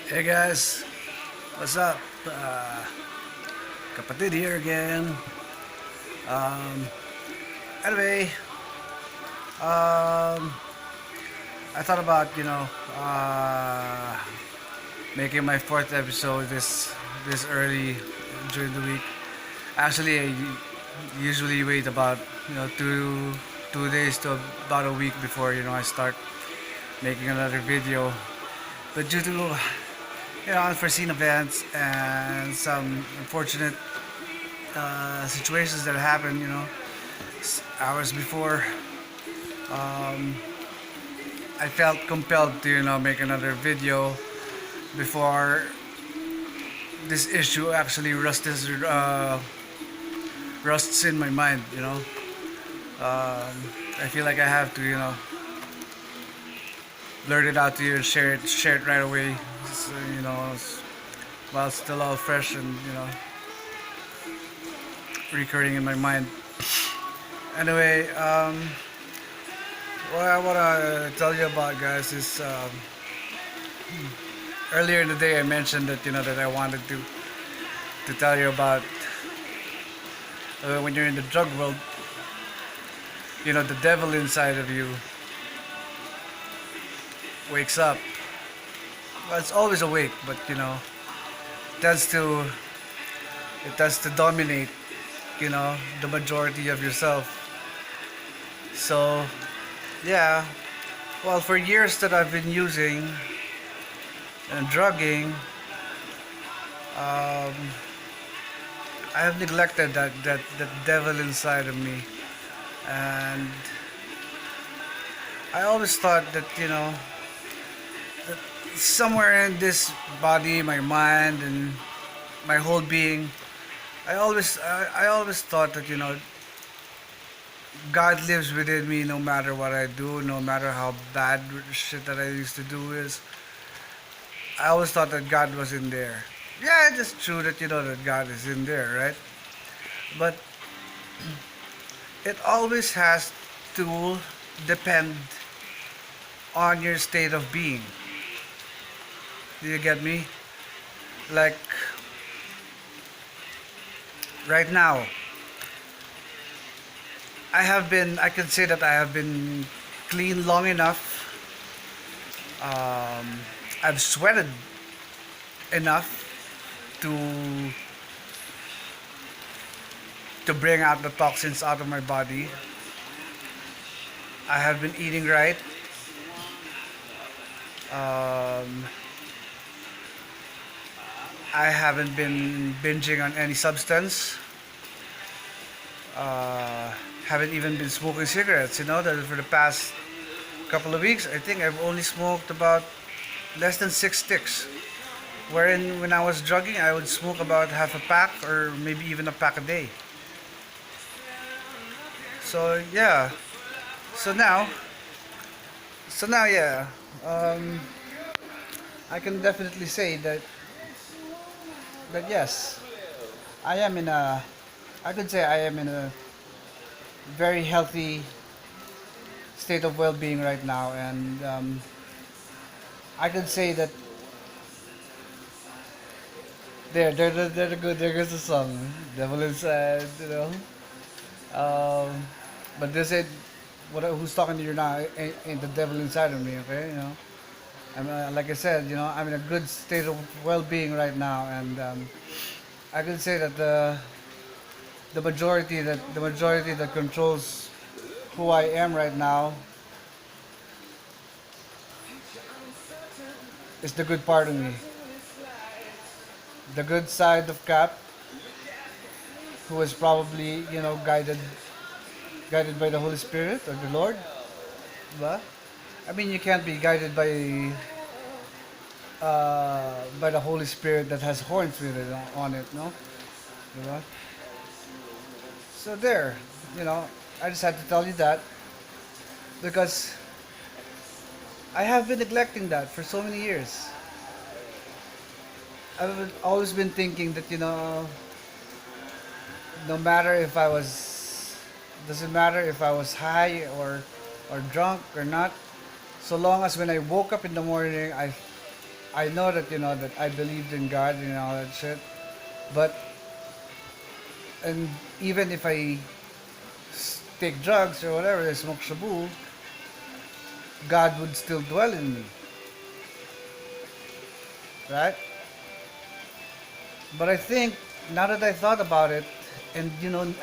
Hey guys, what's up? Kapatid here again. Um, anyway, um, I thought about making my fourth episode this early during the week. Actually, I usually wait about two days to about a week before I start making another video. But due to unforeseen events and some unfortunate situations that happened, hours before, um, I felt compelled to make another video before this issue actually rusts in my mind. I feel like I have to blurt it out to you and share it right away. So, while it's still all fresh and recurring in my mind. Anyway, what I want to tell you about, guys, is earlier in the day I mentioned that that I wanted to tell you about when you're in the drug world, the devil inside of you wakes up. Well, it's always awake, but tends to it tends to dominate, the majority of yourself. So, yeah. Well, for years that I've been using and drugging, um, I have neglected that devil inside of me, and I always thought that that somewhere in this body, my mind, and my whole being, I always thought that God lives within me no matter what I do, no matter how bad shit that I used to do is. I always thought that God was in there. Yeah, it is true that that God is in there, right? But it always has to depend on your state of being. Do you get me? Like right now, I can say that I have been clean long enough. I've sweated enough to bring out the toxins out of my body. I have been eating right. Um, I haven't been binging on any substance. Haven't even been smoking cigarettes. That for the past couple of weeks, I think I've only smoked about less than 6 sticks. Wherein when I was drugging, I would smoke about half a pack or maybe even a pack a day. So yeah. So now, yeah. Um, I can definitely say that yes, I am in a. I could say I am in a very healthy state of well-being right now, and I could say that they're good. There's a song, "Devil Inside," Um, but they said, who's talking to you now ain't the devil inside of me, okay? Like I said, I'm in a good state of well-being right now, and I could say that the majority that controls who I am right now is the good part of me, the good side of KAP, who is probably guided by the Holy Spirit or the Lord. Diba? I mean, you can't be guided by the Holy Spirit that has horns with it on it, no? Diba? So there, I just had to tell you that because I have been neglecting that for so many years. I've always been thinking that no matter if I was, doesn't matter if I was high or drunk or not, so long as when I woke up in the morning, I know that that I believed in God and all that shit, but and even if I take drugs or whatever, I smoke shabu, God would still dwell in me, right? But I think now that I thought about it, and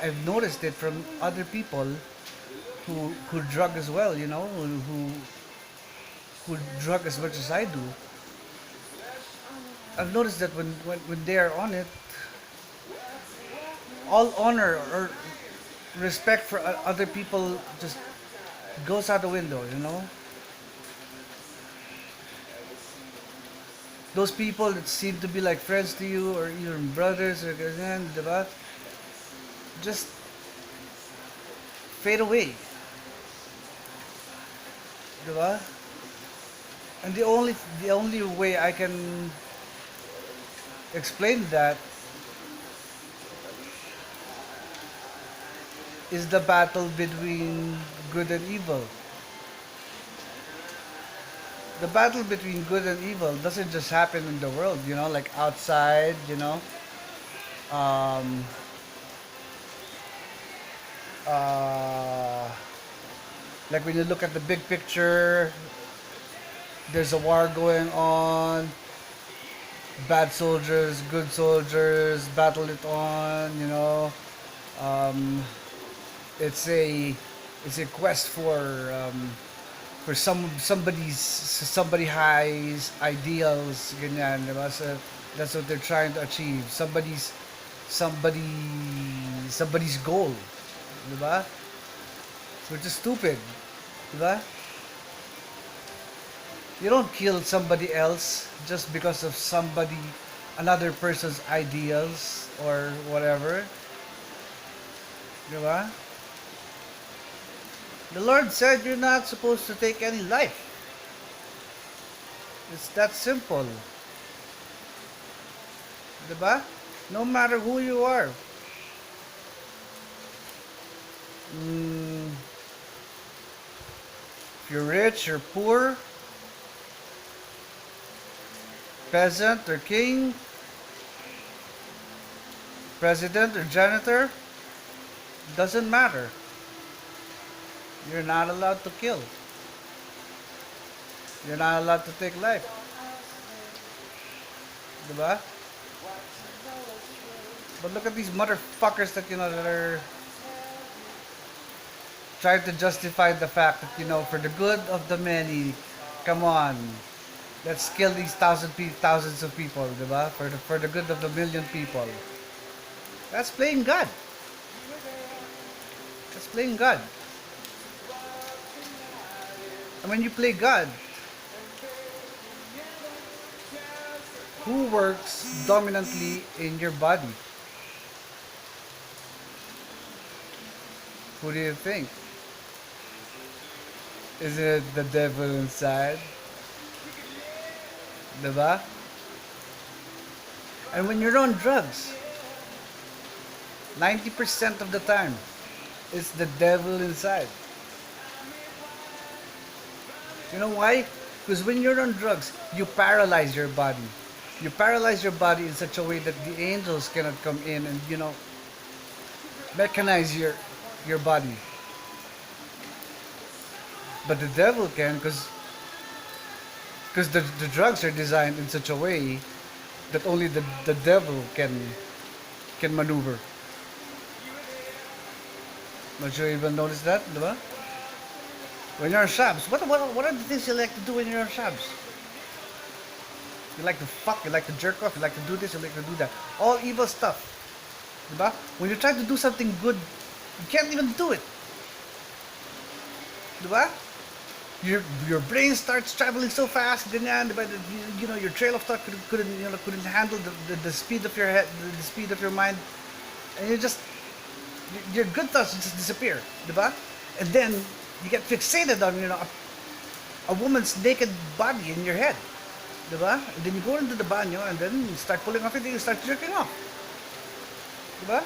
I've noticed it from other people who drug as well, who drug as much as I do. I've noticed that when they are on it, all honor or respect for other people just goes out the window. Those people that seem to be like friends to you or even brothers or ganyan, diba? Just fade away, diba? And the only way I can explain that is the battle between good and evil. The battle between good and evil doesn't just happen in the world, like outside, um, uh, like when you look at the big picture, there's a war going on, bad soldiers, good soldiers, battle it on. Um, it's a it's a quest for somebody highs ideals, ganyan, diba? So that's what they're trying to achieve. Somebody somebody's goal, diba? Which is stupid, diba? You don't kill somebody else just because of another person's ideals or whatever, diba? The Lord said you're not supposed to take any life. It's that simple, diba? No matter who you are. Mm, if you're rich or poor, peasant or king, president or janitor, doesn't matter. You're not allowed to kill. You're not allowed to take life. Diba? But look at these motherfuckers that are trying to justify the fact that, for the good of the many, come on, let's kill these thousands of people, diba? For the good of the million people. That's playing God. That's playing God. And when you play God, who works dominantly in your body? Who do you think? Is it the devil inside? Diba? And when you're on drugs, 90% of the time, it's the devil inside. You know why? Because when you're on drugs, you paralyze your body. You paralyze your body in such a way that the angels cannot come in and mechanize your body. But the devil can, because the drugs are designed in such a way that only the devil can maneuver. Not sure you even noticed that, diba? When you're on shabs, what are the things you like to do when you're on shabs? You like to fuck, you like to jerk off, you like to do this, you like to do that. All evil stuff. Diba? When you try to do something good, you can't even do it. Diba? Your brain starts traveling so fast, ganyan, diba? Your trail of thought couldn't handle the speed of your head, the speed of your mind, and your good thoughts just disappear, diba? And then you get fixated on a woman's naked body in your head, diba? And then you go into the banyo and then you start pulling off it and you start jerking off, diba?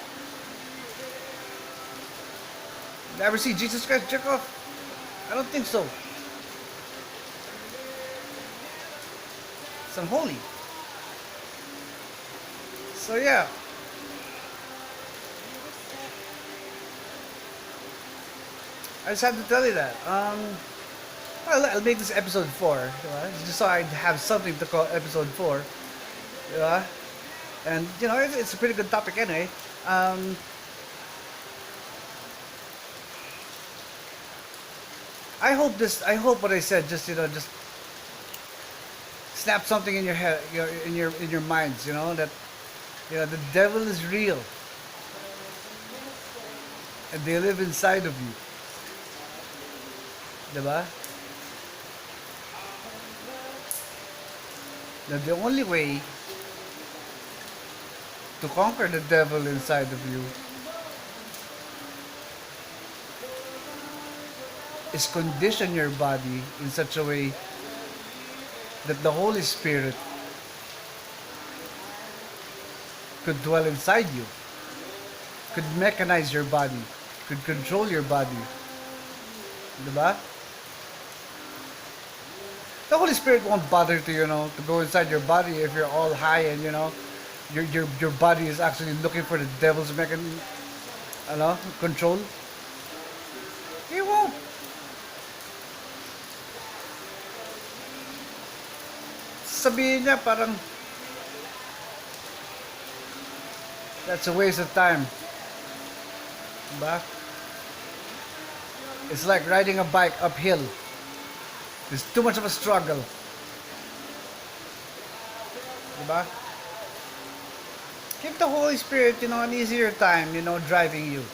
You ever see Jesus Christ jerk off? I don't think so. It's unholy. So yeah, I just have to tell you that. I'll make this episode 4, diba? Just so I have something to call episode 4, diba? And it's a pretty good topic anyway. Um, I hope what I said just snap something in your head, in your minds. That the devil is real, and they live inside of you, diba? Now the only way to conquer the devil inside of you is condition your body in such a way that the Holy Spirit could dwell inside you, could mechanize your body, could control your body. Diba? The Holy Spirit won't bother to go inside your body if you're all high and your body is actually looking for the devil's control. He won't. Sabihin niya parang that's a waste of time. Diba? It's like riding a bike uphill. It's too much of a struggle. Diba? Give the Holy Spirit, an easier time, driving you.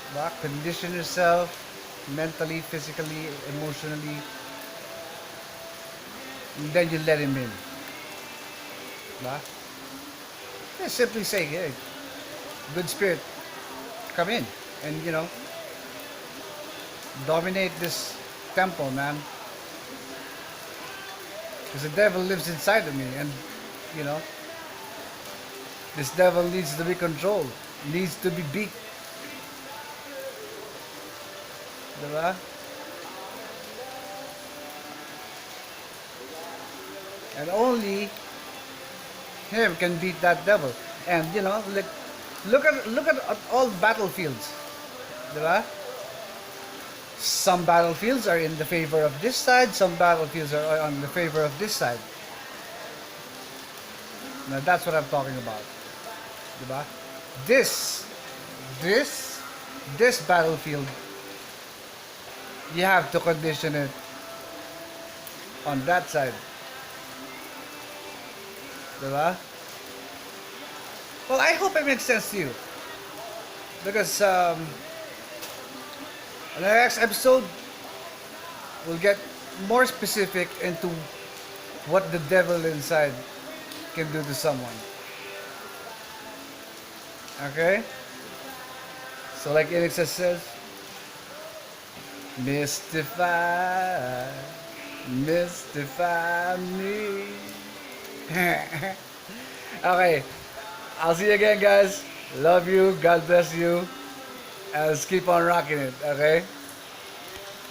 Diba? Condition yourself mentally, physically, emotionally. And then you let him in. Diba? Just simply say, hey, good spirit, come in. And, dominate this temple, man. Because the devil lives inside of me. And, this devil needs to be controlled. Needs to be beat. Diba? And only him can beat that devil. And look at all battlefields. Diba? Some battlefields are in the favor of this side, some battlefields are on the favor of this side. Now that's what I'm talking about. Diba? This battlefield, you have to condition it on that side. Diba? Well, I hope it makes sense to you. Because in the next episode, we'll get more specific into what the devil inside can do to someone. Okay? So like Alexa says, mystify me. Okay, I'll see you again, guys. Love you. God bless you. And let's keep on rocking it. Okay?